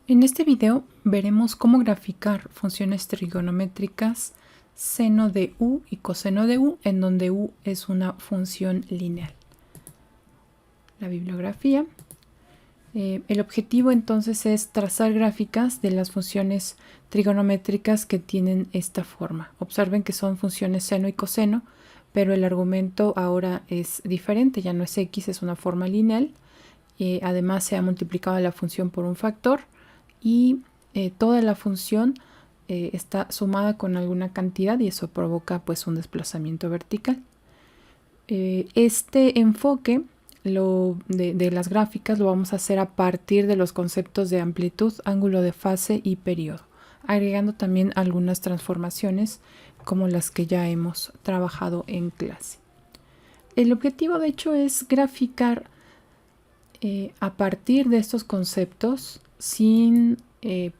En este video veremos cómo graficar funciones trigonométricas seno de u y coseno de u, en donde u es una función lineal. La bibliografía. El objetivo entonces es trazar gráficas de las funciones trigonométricas que tienen esta forma. Observen que son funciones seno y coseno, pero el argumento ahora es diferente, ya no es x, es una forma lineal. Además se ha multiplicado la función por un factor y toda la función está sumada con alguna cantidad y eso provoca pues un desplazamiento vertical. Este enfoque de las gráficas lo vamos a hacer a partir de los conceptos de amplitud, ángulo de fase y periodo, agregando también algunas transformaciones como las que ya hemos trabajado en clase. El objetivo de hecho es graficar a partir de estos conceptos sin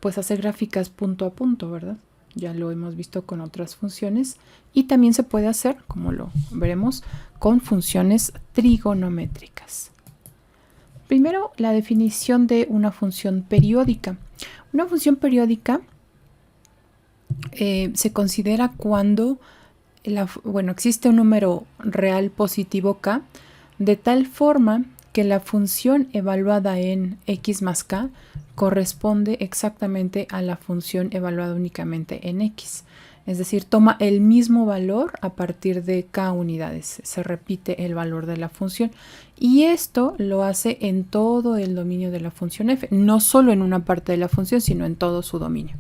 pues hacer gráficas punto a punto, ¿verdad? Ya lo hemos visto con otras funciones y también se puede hacer, como lo veremos, con funciones trigonométricas. Primero, la definición de una función periódica. Una función periódica se considera cuando existe un número real positivo k de tal forma que la función evaluada en x más k corresponde exactamente a la función evaluada únicamente en x. Es decir, toma el mismo valor a partir de k unidades. Se repite el valor de la función. Y esto lo hace en todo el dominio de la función f. No solo en una parte de la función, sino en todo su dominio.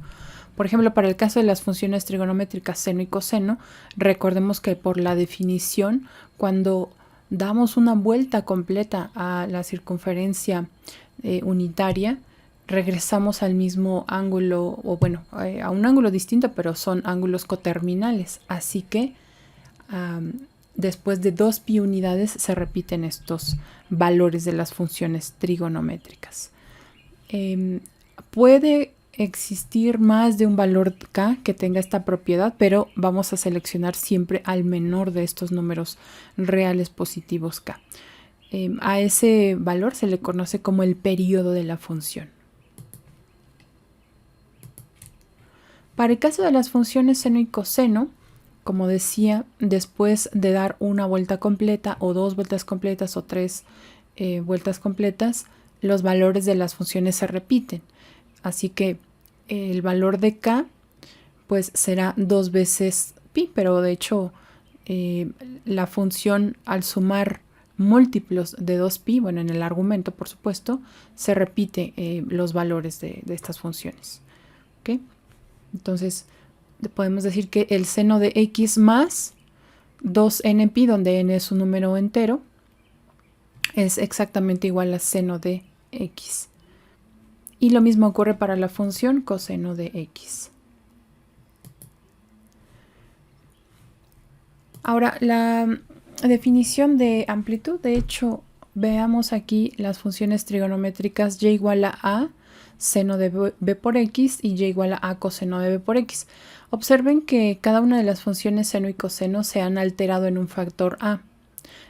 Por ejemplo, para el caso de las funciones trigonométricas seno y coseno, recordemos que por la definición, cuando damos una vuelta completa a la circunferencia unitaria, regresamos al mismo ángulo, o bueno, a un ángulo distinto, pero son ángulos coterminales. Así que después de 2π unidades se repiten estos valores de las funciones trigonométricas. Puede existir más de un valor k que tenga esta propiedad, pero vamos a seleccionar siempre al menor de estos números reales positivos k. A ese valor se le conoce como el periodo de la función. Para el caso de las funciones seno y coseno, como decía, después de dar una vuelta completa o 2 vueltas completas o 3 vueltas completas, los valores de las funciones se repiten. Así que el valor de k pues será 2 veces pi, pero de hecho la función al sumar múltiplos de 2π, bueno, en el argumento por supuesto, se repite los valores de estas funciones. ¿Okay? Entonces podemos decir que el seno de x más 2nπ, donde n es un número entero, es exactamente igual a seno de x. Y lo mismo ocurre para la función coseno de x. Ahora, la definición de amplitud, de hecho, veamos aquí las funciones trigonométricas y igual a seno de b por x y y igual a coseno de b por x. Observen que cada una de las funciones seno y coseno se han alterado en un factor a.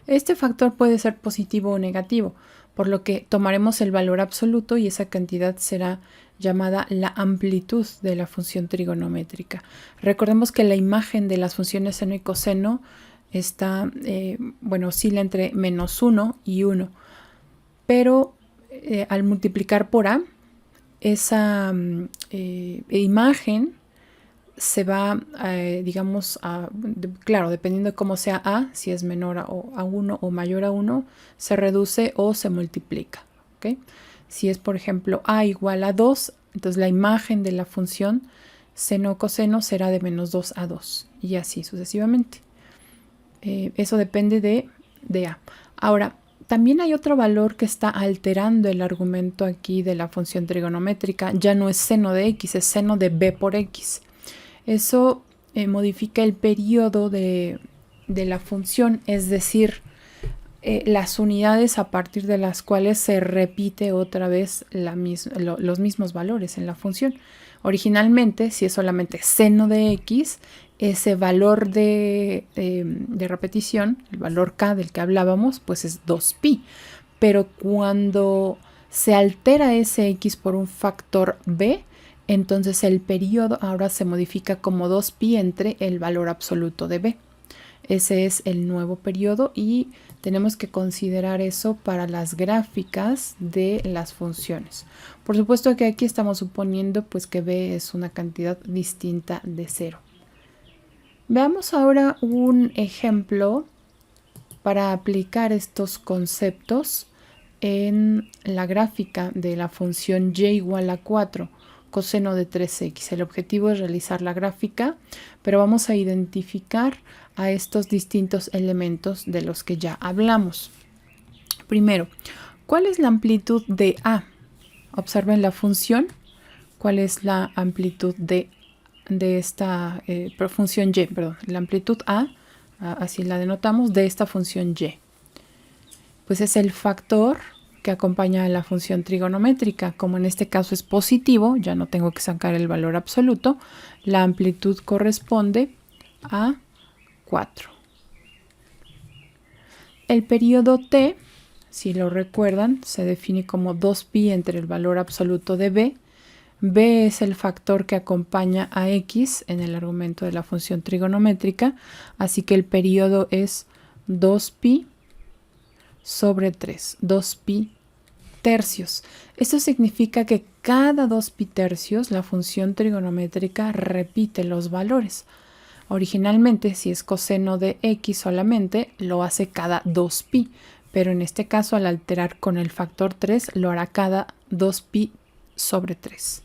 Este factor puede ser positivo o negativo, por lo que tomaremos el valor absoluto y esa cantidad será llamada la amplitud de la función trigonométrica. Recordemos que la imagen de las funciones seno y coseno está, oscila entre -1 y 1, pero al multiplicar por a, esa imagen se va, claro, dependiendo de cómo sea a, si es menor a 1 o mayor a 1, se reduce o se multiplica. ¿Okay? Si es, por ejemplo, a igual a 2, entonces la imagen de la función seno o coseno será de -2 a 2 y así sucesivamente. Eso depende de a. Ahora, también hay otro valor que está alterando el argumento aquí de la función trigonométrica. Ya no es seno de x, es seno de b por x. Eso modifica el periodo de la función, es decir, las unidades a partir de las cuales se repite otra vez los mismos valores en la función. Originalmente, si es solamente seno de x, ese valor de repetición, el valor k del que hablábamos, pues es 2π. Pero cuando se altera ese x por un factor b, entonces el periodo ahora se modifica como 2pi entre el valor absoluto de b. Ese es el nuevo periodo y tenemos que considerar eso para las gráficas de las funciones. Por supuesto que aquí estamos suponiendo pues que b es una cantidad distinta de 0. Veamos ahora un ejemplo para aplicar estos conceptos en la gráfica de la función y igual a 4, coseno de 3x. El objetivo es realizar la gráfica, pero vamos a identificar a estos distintos elementos de los que ya hablamos. Primero, ¿cuál es la amplitud de A? Observen la función. ¿Cuál es la amplitud de esta función y? Perdón, la amplitud A, así la denotamos, de esta función y. Pues es el factor que acompaña a la función trigonométrica. Como en este caso es positivo, ya no tengo que sacar el valor absoluto, la amplitud corresponde a 4. El periodo t, si lo recuerdan, se define como 2pi entre el valor absoluto de b. B es el factor que acompaña a x en el argumento de la función trigonométrica, así que el periodo es 2pi sobre 3, 2pi tercios. Esto significa que cada 2pi tercios la función trigonométrica repite los valores. Originalmente, si es coseno de x solamente, lo hace cada 2pi, pero en este caso, al alterar con el factor 3, lo hará cada 2pi sobre 3.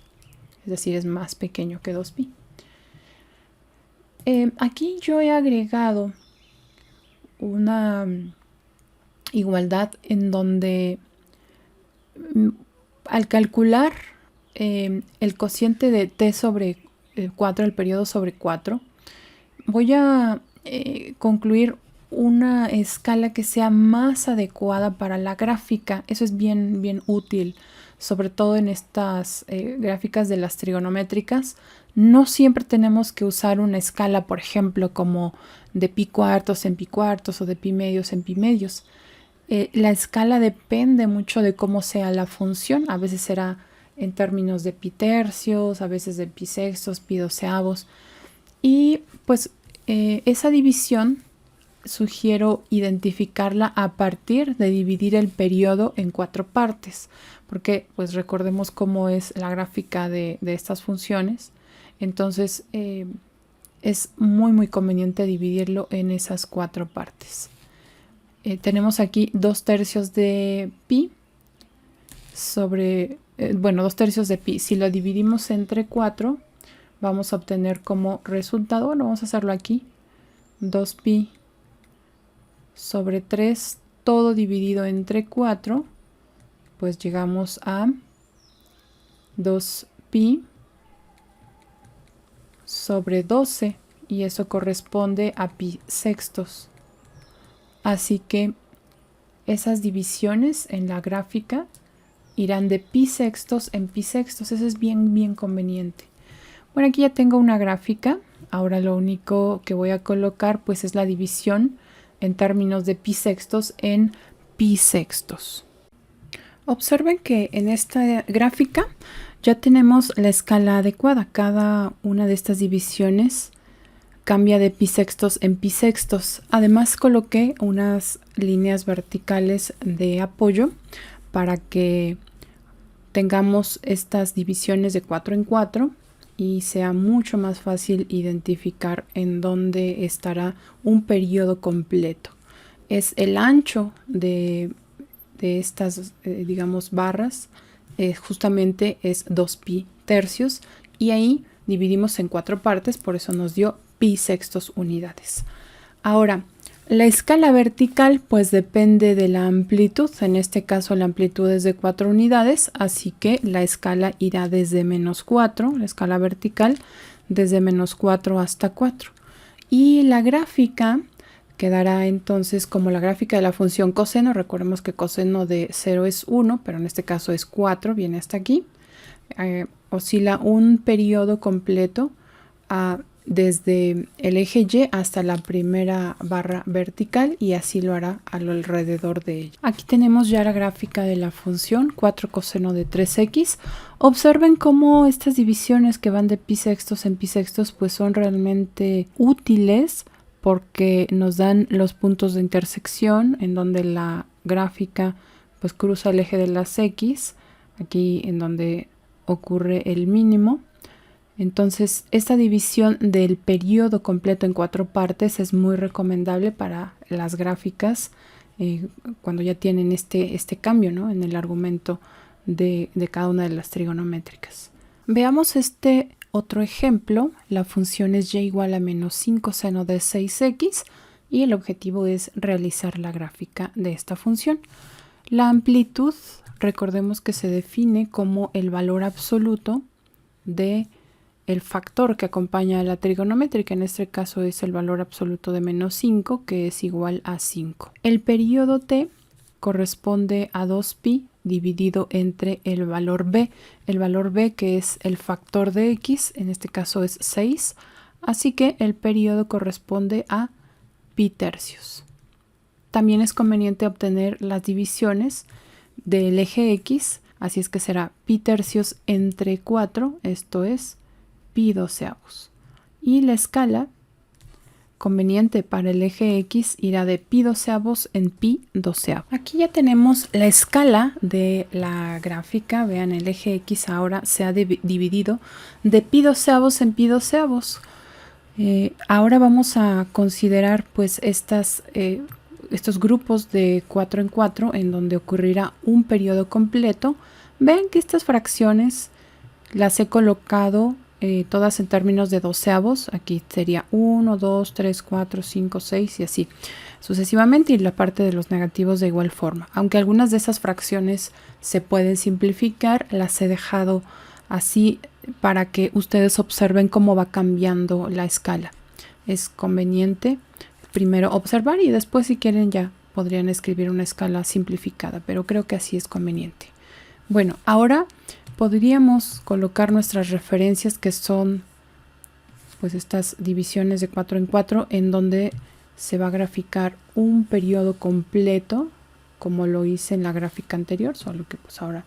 Es decir, es más pequeño que 2pi. Aquí yo he agregado una igualdad en donde al calcular el cociente de t sobre 4, el periodo sobre 4, voy a concluir una escala que sea más adecuada para la gráfica. Eso es bien útil, sobre todo en estas gráficas de las trigonométricas. No siempre tenemos que usar una escala, por ejemplo, como de pi cuartos en pi cuartos o de pi medios en pi medios. La escala depende mucho de cómo sea la función. A veces será en términos de pi tercios, a veces de pi sextos, pi doceavos. Y pues esa división sugiero identificarla a partir de dividir el periodo en 4 partes, porque pues recordemos cómo es la gráfica de estas funciones. Entonces es muy conveniente dividirlo en esas 4 partes. Tenemos aquí 2 tercios de pi sobre, 2 tercios de pi. Si lo dividimos entre 4, vamos a obtener como resultado, bueno, vamos a hacerlo aquí, 2pi sobre 3, todo dividido entre 4, pues llegamos a 2pi sobre 12, y eso corresponde a pi sextos. Así que esas divisiones en la gráfica irán de pi sextos en pi sextos. Eso es bien conveniente. Bueno, aquí ya tengo una gráfica. Ahora lo único que voy a colocar pues es la división en términos de pi sextos en pi sextos. Observen que en esta gráfica ya tenemos la escala adecuada. Cada una de estas divisiones cambia de pi sextos en pi sextos. Además coloqué unas líneas verticales de apoyo para que tengamos estas divisiones de 4 en 4 y sea mucho más fácil identificar en dónde estará un periodo completo. Es el ancho de estas, digamos, barras, justamente es 2pi tercios, y ahí dividimos en 4 partes, por eso nos dio pi sextos unidades. Ahora, la escala vertical pues depende de la amplitud. En este caso la amplitud es de 4 unidades, así que la escala irá desde -4, la escala vertical, desde -4 hasta 4. Y la gráfica quedará entonces como la gráfica de la función coseno. Recordemos que coseno de 0 es 1, pero en este caso es 4, viene hasta aquí. Oscila un periodo completo a desde el eje Y hasta la primera barra vertical y así lo hará a lo alrededor de ella. Aquí tenemos ya la gráfica de la función 4 coseno de 3x. Observen cómo estas divisiones que van de pi sextos en pi sextos pues son realmente útiles porque nos dan los puntos de intersección en donde la gráfica pues cruza el eje de las x, aquí en donde ocurre el mínimo. Entonces, esta división del periodo completo en 4 partes es muy recomendable para las gráficas cuando ya tienen este cambio, ¿no?, en el argumento de cada una de las trigonométricas. Veamos este otro ejemplo. La función es y igual a menos 5 seno de 6x y el objetivo es realizar la gráfica de esta función. La amplitud, recordemos que se define como el valor absoluto de el factor que acompaña a la trigonométrica, en este caso es el valor absoluto de menos 5, que es igual a 5. El periodo t corresponde a 2pi dividido entre el valor b que es el factor de x, en este caso es 6, así que el periodo corresponde a pi tercios. También es conveniente obtener las divisiones del eje x, así es que será pi tercios entre 4, esto es pi doceavos. Y la escala conveniente para el eje x irá de pi doceavos en pi doceavos. Aquí ya tenemos la escala de la gráfica. Vean, el eje x ahora se ha dividido de pi doceavos en pi doceavos. Ahora vamos a considerar pues estos grupos de 4 en 4 en donde ocurrirá un periodo completo. Vean que estas fracciones las he colocado todas en términos de doceavos. Aquí sería 1, 2, 3, 4, 5, 6 y así sucesivamente, y la parte de los negativos de igual forma. Aunque algunas de esas fracciones se pueden simplificar, las he dejado así para que ustedes observen cómo va cambiando la escala. Es conveniente primero observar y después, si quieren, ya podrían escribir una escala simplificada, pero creo que así es conveniente. Bueno, ahora podríamos colocar nuestras referencias, que son pues estas divisiones de 4 en 4 en donde se va a graficar un periodo completo como lo hice en la gráfica anterior, solo que pues ahora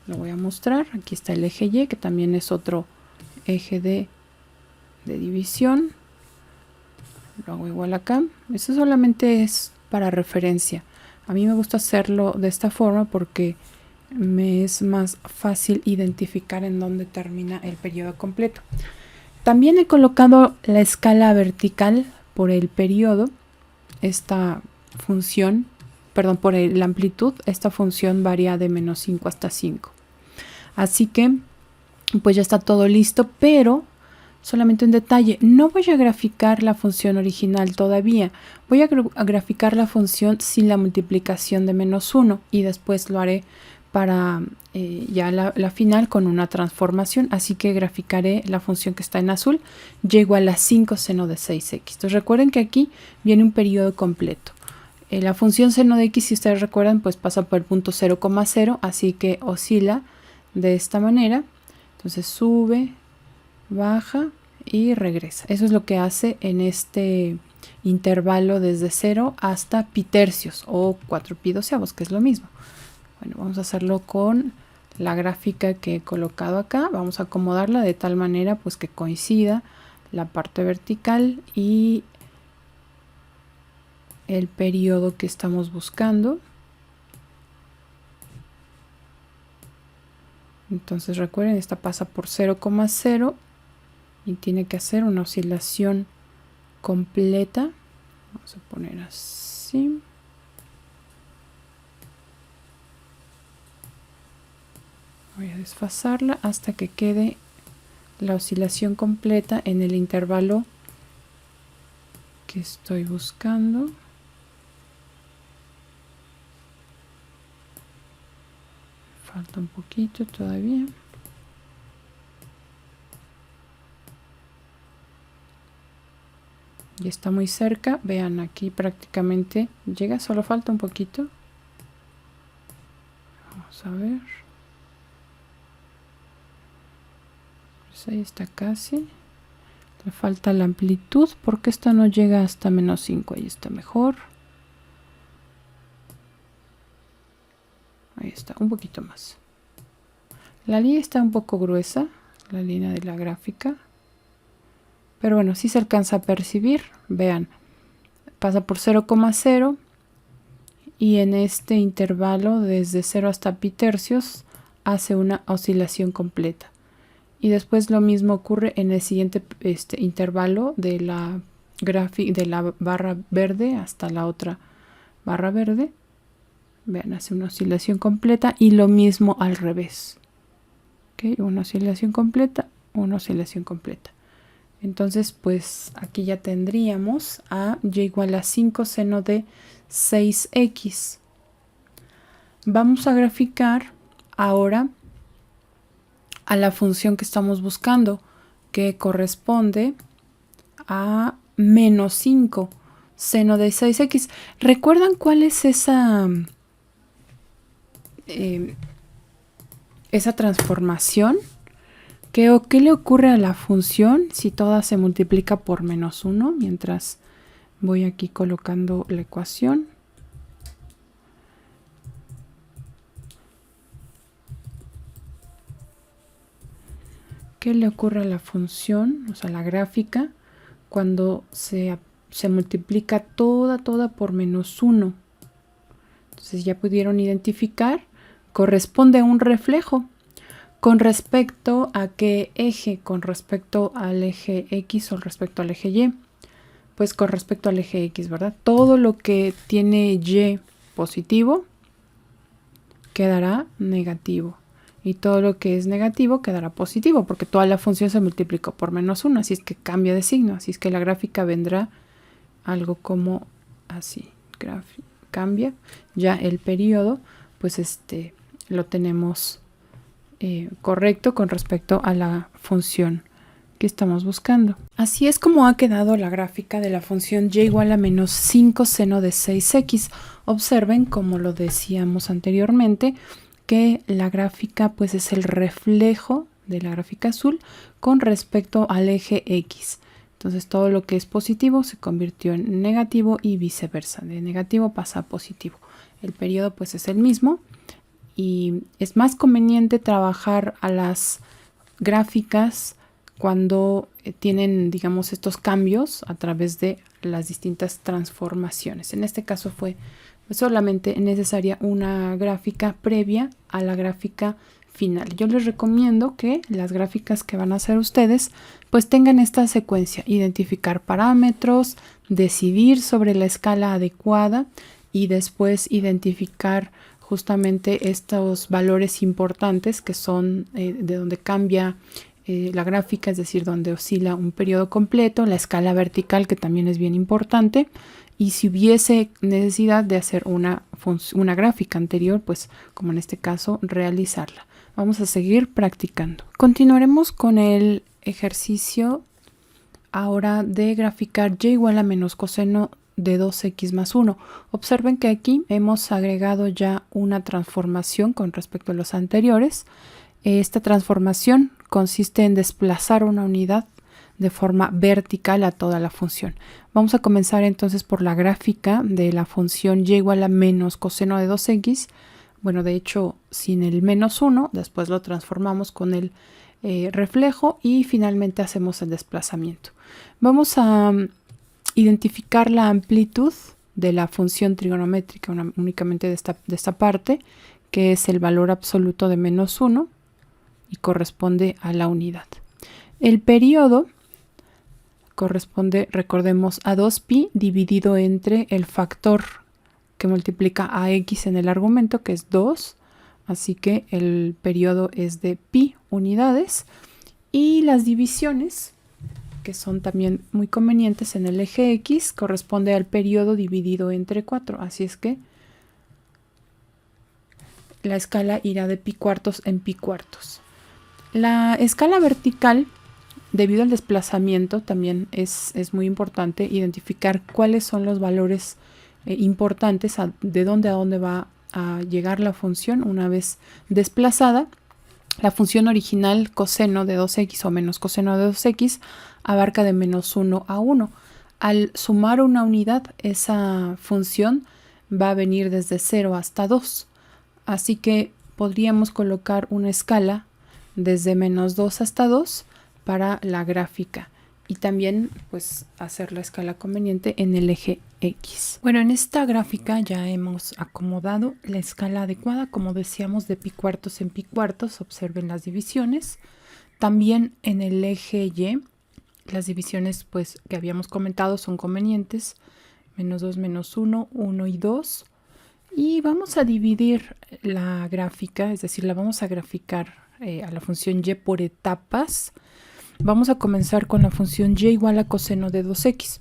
lo voy a mostrar. Aquí está el eje Y, que también es otro eje de división. Lo hago igual acá. Eso solamente es para referencia. A mí me gusta hacerlo de esta forma porque me es más fácil identificar en dónde termina el periodo completo. También he colocado la escala vertical por el periodo. Esta función, perdón, por la amplitud, esta función varía de menos 5 hasta 5. Así que pues ya está todo listo, pero solamente un detalle, no voy a graficar la función original todavía, voy a graficar la función sin la multiplicación de menos 1 y después lo haré para ya la final con una transformación, así que graficaré la función que está en azul, y igual a 5 seno de 6x. Entonces recuerden que aquí viene un periodo completo. La función seno de x, si ustedes recuerdan, pues pasa por el punto 0,0, así que oscila de esta manera. Entonces sube, baja y regresa. Eso es lo que hace en este intervalo desde 0 hasta pi tercios o 4 pi doceavos, que es lo mismo. Bueno, vamos a hacerlo con la gráfica que he colocado acá. Vamos a acomodarla de tal manera pues que coincida la parte vertical y el periodo que estamos buscando. Entonces recuerden, esta pasa por 0,0 y tiene que hacer una oscilación completa. Vamos a poner así. Voy a desfasarla hasta que quede la oscilación completa en el intervalo que estoy buscando. Falta un poquito todavía. Ya está muy cerca. Vean, aquí prácticamente llega, solo falta un poquito. Vamos a ver. Pues ahí está casi. Le falta la amplitud porque esta no llega hasta menos 5. Ahí está mejor. Ahí está, un poquito más. La línea está un poco gruesa, la línea de la gráfica. Pero bueno, sí se alcanza a percibir. Vean, pasa por 0,0 y en este intervalo desde 0 hasta pi tercios hace una oscilación completa. Y después lo mismo ocurre en el siguiente intervalo de la barra verde hasta la otra barra verde. Vean, hace una oscilación completa y lo mismo al revés. ¿Okay? Una oscilación completa, una oscilación completa. Entonces, pues aquí ya tendríamos a y igual a 5 seno de 6x. Vamos a graficar ahora a la función que estamos buscando, que corresponde a menos 5 seno de 6x. ¿Recuerdan cuál es esa transformación? ¿Qué le ocurre a la función si toda se multiplica por menos 1? Mientras voy aquí colocando la ecuación. ¿Qué le ocurre a la función, o sea, la gráfica, cuando se multiplica toda por menos 1? Entonces ya pudieron identificar, corresponde a un reflejo. ¿Con respecto a qué eje? ¿Con respecto al eje X o respecto al eje Y? Pues con respecto al eje X, ¿verdad? Todo lo que tiene Y positivo quedará negativo. Y todo lo que es negativo quedará positivo, porque toda la función se multiplicó por menos 1, así es que cambia de signo. Así es que la gráfica vendrá algo como así. Cambia. Ya el periodo, pues lo tenemos correcto con respecto a la función que estamos buscando. Así es como ha quedado la gráfica de la función y igual a menos 5 seno de 6x. Observen, como lo decíamos anteriormente, que la gráfica pues es el reflejo de la gráfica azul con respecto al eje X. Entonces todo lo que es positivo se convirtió en negativo y viceversa. De negativo pasa a positivo. El periodo pues es el mismo. Y es más conveniente trabajar a las gráficas cuando tienen, digamos, estos cambios a través de las distintas transformaciones. En este caso fue solamente necesaria una gráfica previa a la gráfica final. Yo les recomiendo que las gráficas que van a hacer ustedes pues tengan esta secuencia: identificar parámetros, decidir sobre la escala adecuada y después identificar justamente estos valores importantes que son de donde cambia la gráfica, es decir, donde oscila un periodo completo, la escala vertical, que también es bien importante, y si hubiese necesidad de hacer una gráfica anterior, pues como en este caso, realizarla. Vamos a seguir practicando. Continuaremos con el ejercicio ahora de graficar y igual a menos coseno de 2x más 1. Observen que aquí hemos agregado ya una transformación con respecto a los anteriores. Esta transformación consiste en desplazar una unidad de forma vertical a toda la función. Vamos a comenzar entonces por la gráfica de la función y igual a menos coseno de 2x. Bueno, de hecho, sin el menos 1, después lo transformamos con el reflejo y finalmente hacemos el desplazamiento. Vamos a identificar la amplitud de la función trigonométrica únicamente de esta parte, que es el valor absoluto de menos 1 y corresponde a la unidad. El periodo corresponde, recordemos, a 2pi dividido entre el factor que multiplica a x en el argumento, que es 2, así que el periodo es de pi unidades, y las divisiones, que son también muy convenientes en el eje X, corresponde al periodo dividido entre 4. Así es que la escala irá de pi cuartos en pi cuartos. La escala vertical, debido al desplazamiento, también es muy importante identificar cuáles son los valores importantes, de dónde a dónde va a llegar la función una vez desplazada. La función original coseno de 2x o menos coseno de 2x abarca de menos 1 a 1. Al sumar una unidad, esa función va a venir desde 0 hasta 2. Así que podríamos colocar una escala desde menos 2 hasta 2 para la gráfica. Y también pues hacer la escala conveniente en el eje X. Bueno, en esta gráfica ya hemos acomodado la escala adecuada, como decíamos, de pi cuartos en pi cuartos. Observen las divisiones. También en el eje Y, las divisiones pues que habíamos comentado son convenientes. Menos 2, menos 1, 1 y 2. Y vamos a dividir la gráfica, es decir, la vamos a graficar a la función y por etapas. Vamos a comenzar con la función y igual a coseno de 2x.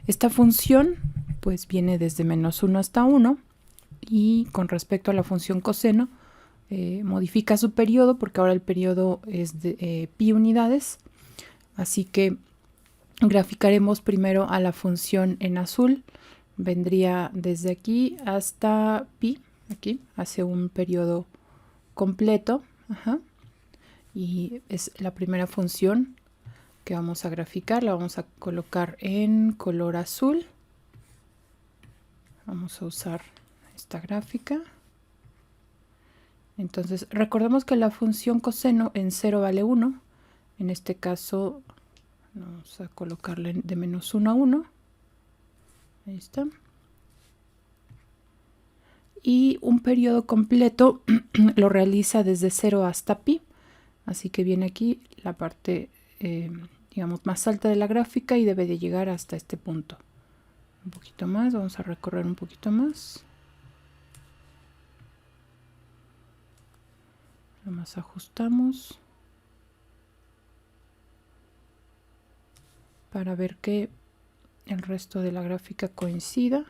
Esta función pues viene desde menos 1 hasta 1 y con respecto a la función coseno modifica su periodo porque ahora el periodo es de pi unidades. Así que graficaremos primero a la función en azul. Vendría desde aquí hasta pi, aquí hace un periodo completo. Y es la primera función que vamos a graficar, la vamos a colocar en color azul. Vamos a usar esta gráfica. Entonces recordemos que la función coseno en 0 vale 1. En este caso vamos a colocarle de menos 1 a 1. Ahí está. Y un periodo completo lo realiza desde 0 hasta pi. Así que viene aquí la parte digamos más alta de la gráfica y debe de llegar hasta este punto. Un poquito más, vamos a recorrer un poquito más. Nada más ajustamos para ver que el resto de la gráfica coincida.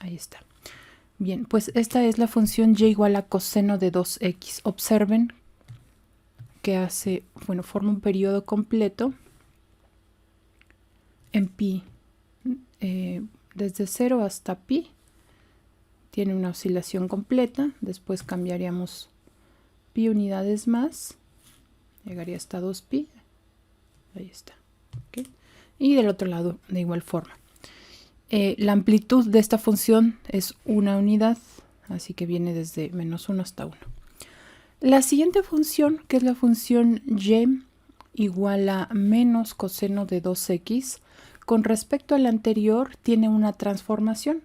Ahí está. Bien, pues esta es la función y igual a coseno de 2x. Observen que hace, bueno, forma un periodo completo en pi, desde 0 hasta pi. Tiene una oscilación completa. Después cambiaríamos pi unidades más. Llegaría hasta 2pi. Ahí está. ¿Okay? Y del otro lado, de igual forma. La amplitud de esta función es una unidad. Así que viene desde menos 1 hasta 1. La siguiente función, que es la función y igual a menos coseno de 2x, con respecto a la anterior tiene una transformación.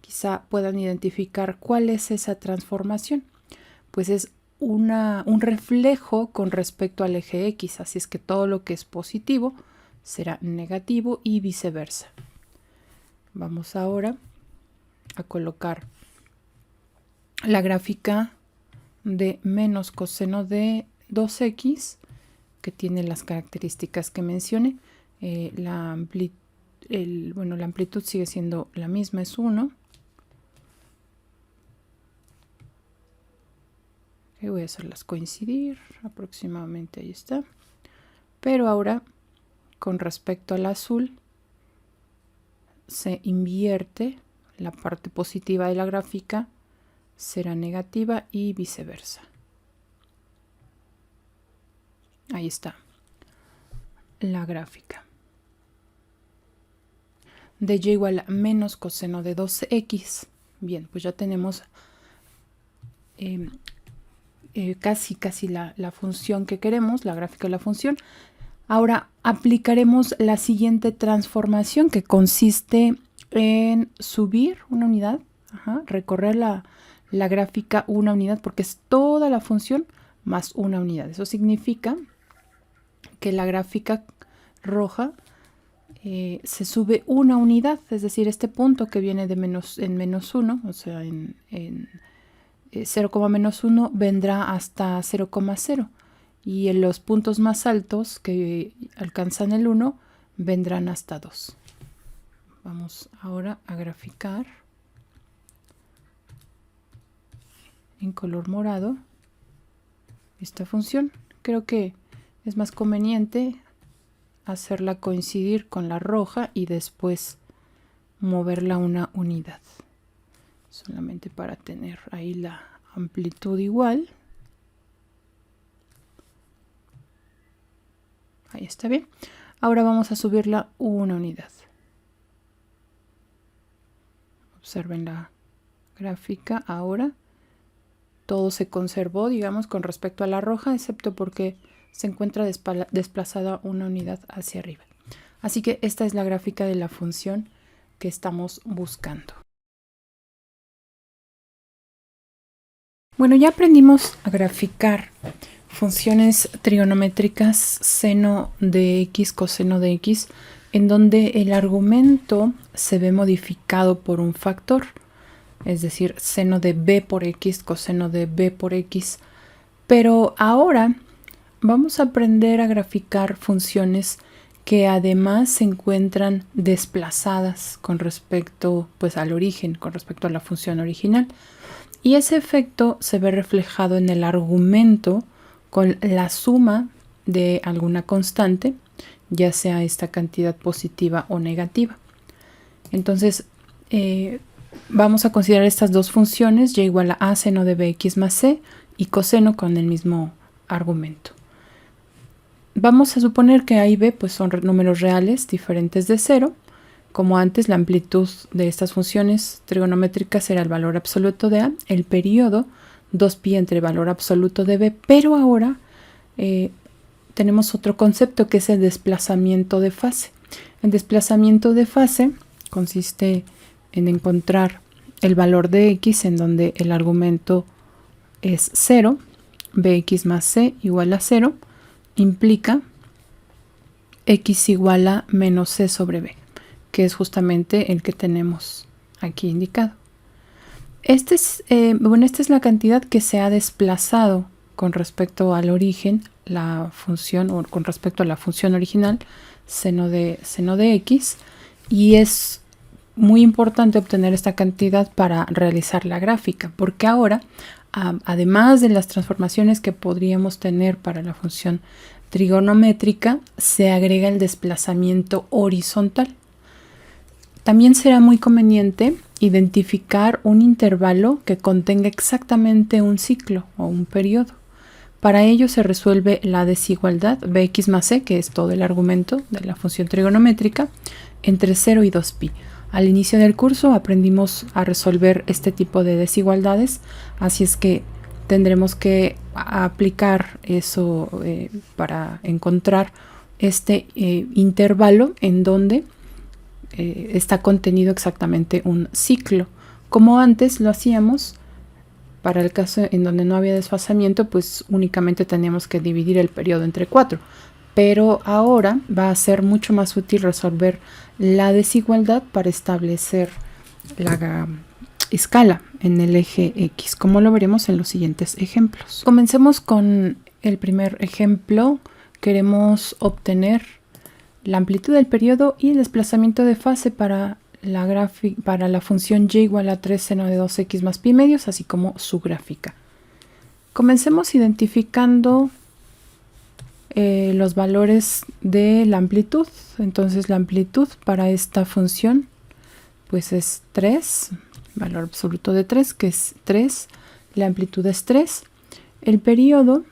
Quizá puedan identificar cuál es esa transformación. Pues es un reflejo con respecto al eje X, así es que todo lo que es positivo será negativo y viceversa. Vamos ahora a colocar la gráfica de menos coseno de 2x, que tiene las características que mencioné. La amplitud sigue siendo la misma, es 1. Voy a hacerlas coincidir aproximadamente, ahí está. Pero ahora, con respecto al azul, se invierte. La parte positiva de la gráfica será negativa y viceversa. Ahí está la gráfica de y igual a menos coseno de 2x. Bien, pues ya tenemos casi la función que queremos, la gráfica de la función. Ahora aplicaremos la siguiente transformación, que consiste en subir una unidad, recorrer la gráfica una unidad, porque es toda la función más una unidad. Eso significa que la gráfica roja se sube una unidad, es decir, este punto que viene de menos 1, o sea, en 0,-1 vendrá hasta 0,0 y en los puntos más altos que alcanzan el 1 vendrán hasta 2. Vamos ahora a graficar en color morado esta función. Creo que es más conveniente hacerla coincidir con la roja y después moverla una unidad, solamente para tener ahí la amplitud igual. Ahí está bien. Ahora vamos a subirla una unidad. Observen la gráfica ahora. Todo se conservó, digamos, con respecto a la roja, excepto porque se encuentra desplazada una unidad hacia arriba. Así que esta es la gráfica de la función que estamos buscando. Bueno, ya aprendimos a graficar funciones trigonométricas seno de x, coseno de x, en donde el argumento se ve modificado por un factor, es decir, seno de b por x, coseno de b por x. Pero ahora vamos a aprender a graficar funciones que además se encuentran desplazadas con respecto, pues, al origen, con respecto a la función original. Y ese efecto se ve reflejado en el argumento con la suma de alguna constante, ya sea esta cantidad positiva o negativa. Entonces, vamos a considerar estas dos funciones, y igual a seno de bx más c, y coseno con el mismo argumento. Vamos a suponer que a y b pues, son números reales diferentes de 0. Como antes, la amplitud de estas funciones trigonométricas era el valor absoluto de a, el periodo 2pi entre el valor absoluto de b, pero ahora tenemos otro concepto que es el desplazamiento de fase. El desplazamiento de fase consiste en encontrar el valor de x en donde el argumento es 0, bx más c igual a 0, implica x igual a menos c sobre b, que es justamente el que tenemos aquí indicado. Esta es la cantidad que se ha desplazado con respecto al origen, la función, o con respecto a la función original, seno de x, y es muy importante obtener esta cantidad para realizar la gráfica, porque ahora, además de las transformaciones que podríamos tener para la función trigonométrica, se agrega el desplazamiento horizontal. También será muy conveniente identificar un intervalo que contenga exactamente un ciclo o un periodo. Para ello se resuelve la desigualdad bx más c, que es todo el argumento de la función trigonométrica, entre 0 y 2pi. Al inicio del curso aprendimos a resolver este tipo de desigualdades, así es que tendremos que aplicar eso para encontrar este intervalo en donde está contenido exactamente un ciclo. Como antes lo hacíamos, para el caso en donde no había desfasamiento, pues únicamente teníamos que dividir el periodo entre 4. Pero ahora va a ser mucho más útil resolver la desigualdad para establecer la escala en el eje X, como lo veremos en los siguientes ejemplos. Comencemos con el primer ejemplo. Queremos obtener la amplitud del periodo y el desplazamiento de fase para la función y igual a 3 seno de 2x más pi medios, así como su gráfica. Comencemos identificando los valores de la amplitud. Entonces la amplitud para esta función pues es 3, valor absoluto de 3, que es 3, la amplitud es 3, el periodo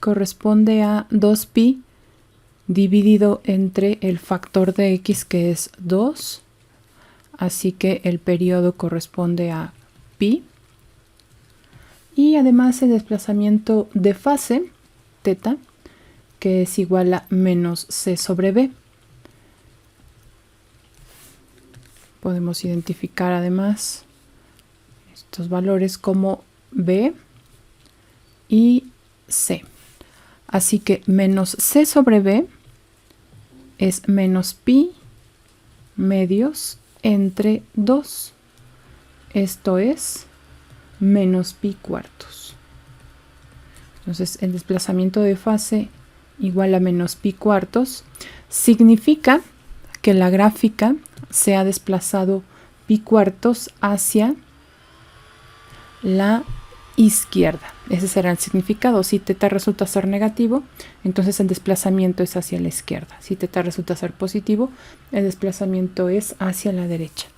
corresponde a 2pi dividido entre el factor de x, que es 2, así que el periodo corresponde a pi, y además el desplazamiento de fase, θ, que es igual a menos c sobre b. Podemos identificar además estos valores como b y c. Así que menos c sobre b es menos pi medios entre 2. Esto es menos pi cuartos. Entonces el desplazamiento de fase igual a menos pi cuartos significa que la gráfica se ha desplazado pi cuartos hacia la izquierda. Ese será el significado. Si θ resulta ser negativo, entonces el desplazamiento es hacia la izquierda. Si θ resulta ser positivo, el desplazamiento es hacia la derecha.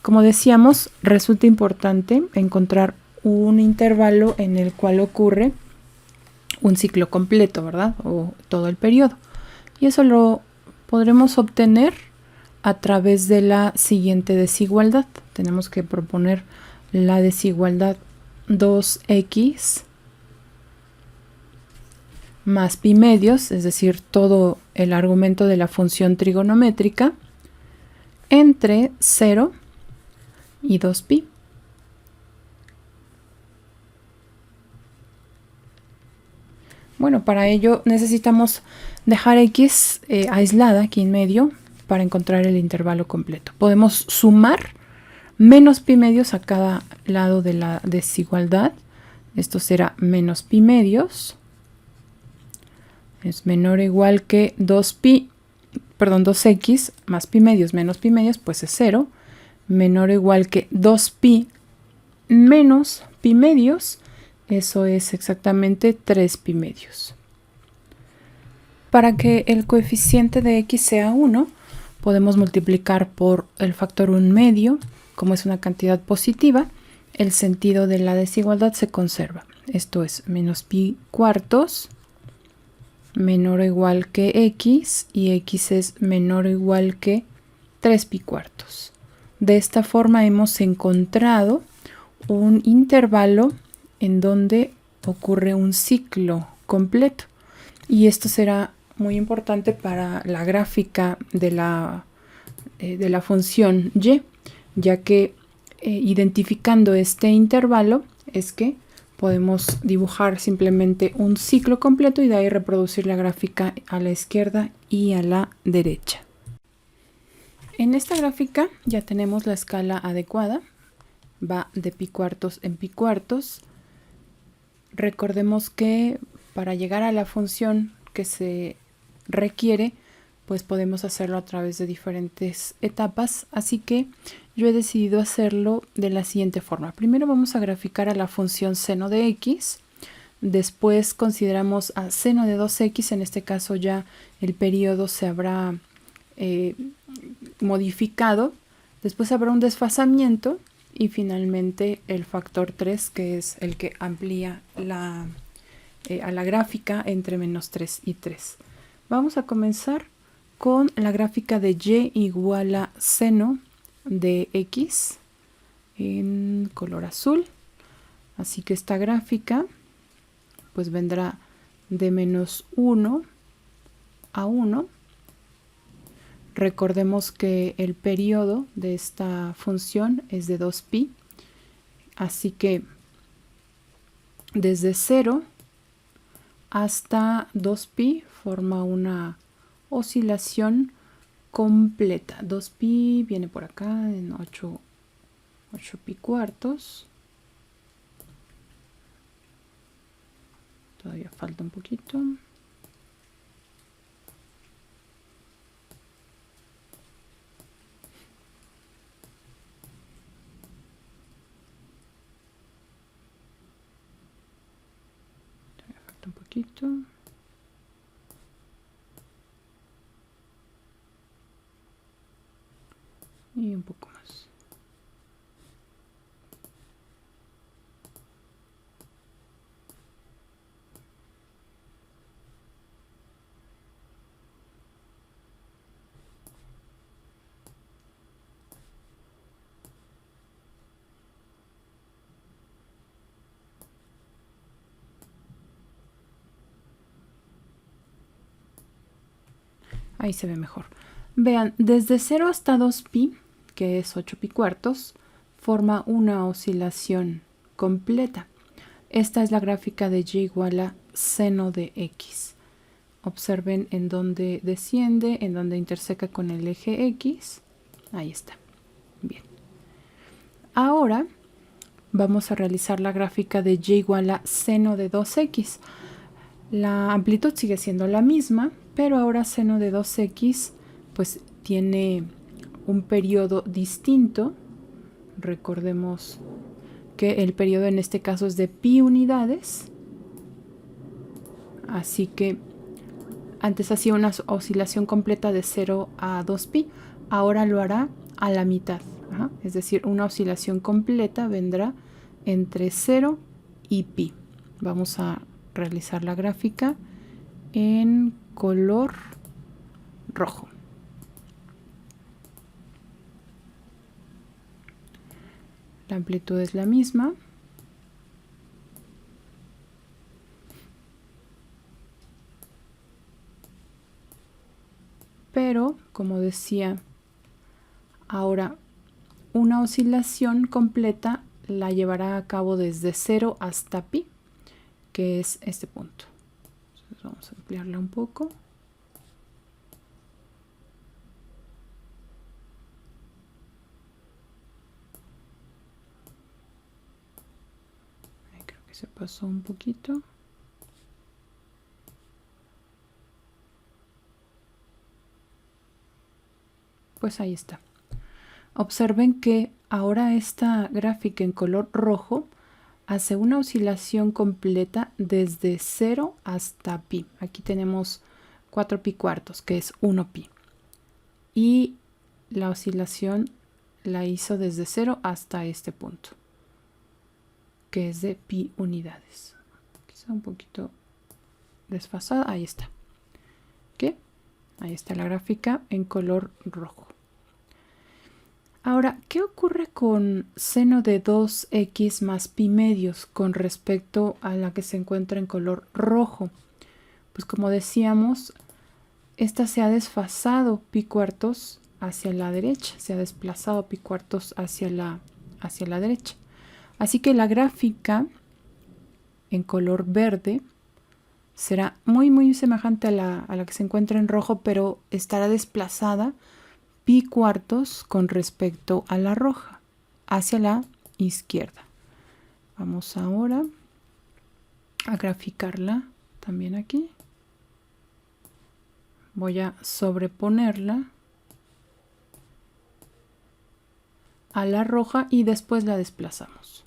Como decíamos, resulta importante encontrar un intervalo en el cual ocurre un ciclo completo, ¿verdad? O todo el periodo. Y eso lo podremos obtener a través de la siguiente desigualdad. Tenemos que proponer la desigualdad 2x más pi medios, es decir, todo el argumento de la función trigonométrica, entre 0 y 2pi. Bueno, para ello necesitamos dejar x aislada aquí en medio para encontrar el intervalo completo. Podemos sumar menos pi medios a cada lado de la desigualdad. Esto será menos pi medios. Es menor o igual que 2x más pi medios menos pi medios, pues es 0. Menor o igual que 2pi menos pi medios, eso es exactamente 3 pi medios. Para que el coeficiente de x sea 1, podemos multiplicar por el factor 1 medio. Como es una cantidad positiva, el sentido de la desigualdad se conserva. Esto es menos pi cuartos menor o igual que x, y x es menor o igual que 3 pi cuartos. De esta forma hemos encontrado un intervalo en donde ocurre un ciclo completo, y esto será muy importante para la gráfica de la función y, ya que identificando este intervalo es que podemos dibujar simplemente un ciclo completo y de ahí reproducir la gráfica a la izquierda y a la derecha. En esta gráfica ya tenemos la escala adecuada, va de pi cuartos en pi cuartos. Recordemos que para llegar a la función que se requiere, pues podemos hacerlo a través de diferentes etapas, así que yo he decidido hacerlo de la siguiente forma. Primero vamos a graficar a la función seno de x, después consideramos a seno de 2x, en este caso ya el periodo se habrá modificado, después habrá un desfasamiento y finalmente el factor 3, que es el que amplía a la gráfica entre menos 3 y 3. Vamos a comenzar con la gráfica de y igual a seno de x en color azul. Así que esta gráfica pues vendrá de menos 1 a 1. Recordemos que el periodo de esta función es de 2pi, así que desde 0 hasta 2pi forma una oscilación completa. 2pi viene por acá en 8 pi cuartos. Todavía falta un poquito. Todavía falta un poquito. Y un poco más. Ahí se ve mejor. Vean, desde 0 hasta 2pi, que es 8 pi cuartos, forma una oscilación completa. Esta es la gráfica de y igual a seno de x. Observen en dónde desciende, en dónde interseca con el eje x. Ahí está. Bien. Ahora vamos a realizar la gráfica de y igual a seno de 2x. La amplitud sigue siendo la misma, pero ahora seno de 2x pues tiene un periodo distinto. Recordemos que el periodo en este caso es de pi unidades, así que antes hacía una oscilación completa de 0 a 2pi, ahora lo hará a la mitad. Es decir, una oscilación completa vendrá entre 0 y pi. Vamos a realizar la gráfica en color rojo. La amplitud es la misma. Pero, como decía, ahora una oscilación completa la llevará a cabo desde 0 hasta pi, que es este punto. Entonces vamos a ampliarla un poco. Creo que se pasó un poquito. Pues ahí está. Observen que ahora esta gráfica en color rojo hace una oscilación completa desde 0 hasta pi. Aquí tenemos 4 pi cuartos, que es 1 pi. Y la oscilación la hizo desde 0 hasta este punto, que es de pi unidades. Quizá un poquito desfasada. Ahí está. ¿Qué? Ahí está la gráfica en color rojo. Ahora, ¿qué ocurre con seno de 2x más pi medios con respecto a la que se encuentra en color rojo? Pues como decíamos, esta se ha desfasado pi cuartos hacia la derecha, se ha desplazado pi cuartos hacia la derecha. Así que la gráfica en color verde será muy semejante a la que se encuentra en rojo, pero estará desplazada pi cuartos con respecto a la roja, hacia la izquierda. Vamos ahora a graficarla también aquí. Voy a sobreponerla a la roja y después la desplazamos.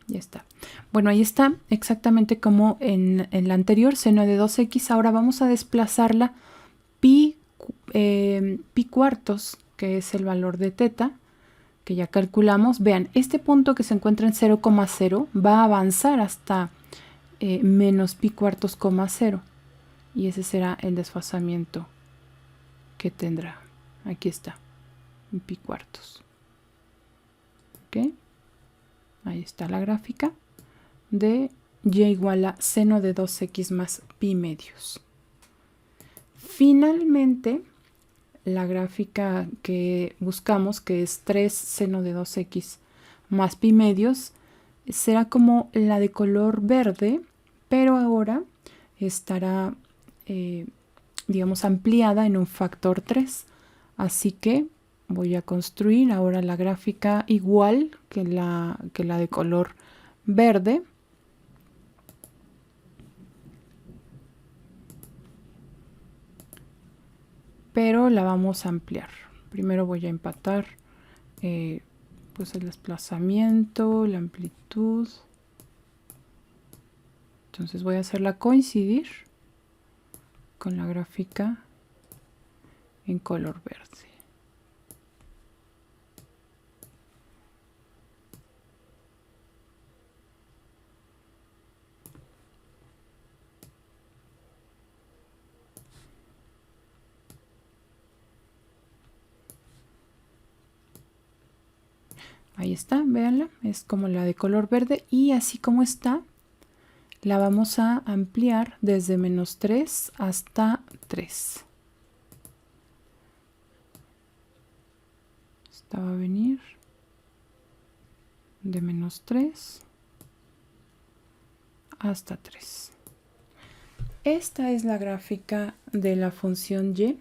Ya está. Bueno, ahí está exactamente como en la anterior, seno de 2x. Ahora vamos a desplazarla pi cuartos, que es el valor de teta, que ya calculamos. Vean, este punto que se encuentra en 0,0 va a avanzar hasta menos pi cuartos, 0. Y ese será el desfasamiento que tendrá. Aquí está, en pi cuartos. ¿Ok? Ahí está la gráfica de y igual a seno de 2x más pi medios. Finalmente, la gráfica que buscamos, que es 3 seno de 2x más pi medios, será como la de color verde, pero ahora estará, digamos, ampliada en un factor 3. Así que voy a construir ahora la gráfica igual que la de color verde. Pero la vamos a ampliar. Primero voy a empatar pues el desplazamiento, la amplitud. Entonces voy a hacerla coincidir con la gráfica en color verde. Ahí está, véanla, es como la de color verde y así como está, la vamos a ampliar desde menos 3 hasta 3. Esta va a venir de menos 3 hasta 3. Esta es la gráfica de la función y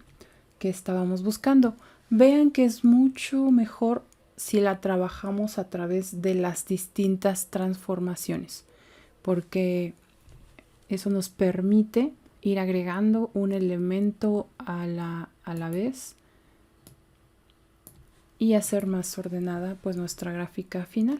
que estábamos buscando. Vean que es mucho mejor si la trabajamos a través de las distintas transformaciones, porque eso nos permite ir agregando un elemento a a la vez y hacer más ordenada pues nuestra gráfica final.